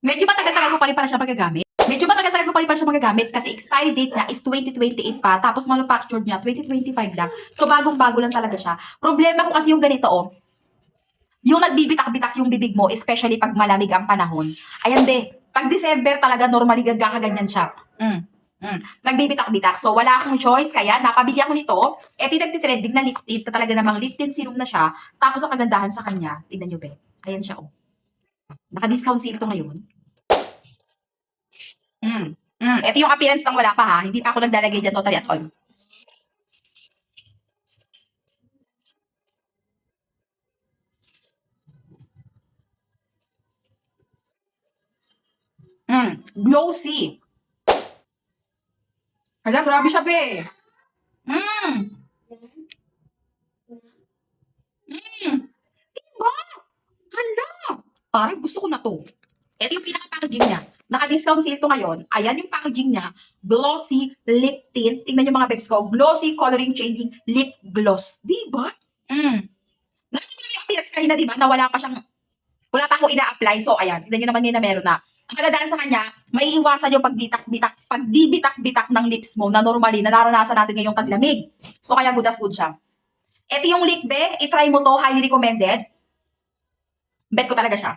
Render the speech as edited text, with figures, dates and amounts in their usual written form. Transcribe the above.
Medyo matagal-tagal ko pa rin pala siya magagamit. Medyo matagal-tagal ko pa rin pala siya magagamit kasi expiry date niya is 2028 pa, tapos manufactured niya 2025 lang. So bagong-bago lang talaga siya. Problema ko kasi yung ganito, oh. Yung nagbibitak-bitak yung bibig mo, especially pag malamig ang panahon. Ayan de, pag December talaga normally gagakaganyan siya. Nagbibitak-bitak. So wala akong choice, kaya napabili ako nito. Eto yung nagtitrending na lip tint, na talaga namang lip tint serum na siya. Tapos ang kagandahan sa kanya, tignan nyo be. Ayan siya, oh. Naka-discount sale to ngayon. Ito yung appearance ng wala pa ha. Hindi pa ako naglalagay dyan totally at all. Glossy. Hala, grabe siya be. Mm. Mm. Diba? Hala. Parang gusto ko na to. Ito yung pinaka-packaging niya. Naka-discount sale to ngayon. Ayan yung packaging niya. Glossy lip tint. Tingnan yung mga peps ko. Glossy coloring changing lip gloss. Diba? Nakita mo yung appearance kanina, diba? Na wala pa akong ina-apply. So, ayan. Tignan nyo naman ngayon na meron na. Ang kagandaan sa kanya, may iwasan yung pagbibitak-bitak ng lips mo na normally, na naranasan natin ngayong taglamig. So, kaya good as good siya. Ito yung lip be, itry mo to, highly recommended. Bet ko talaga siya.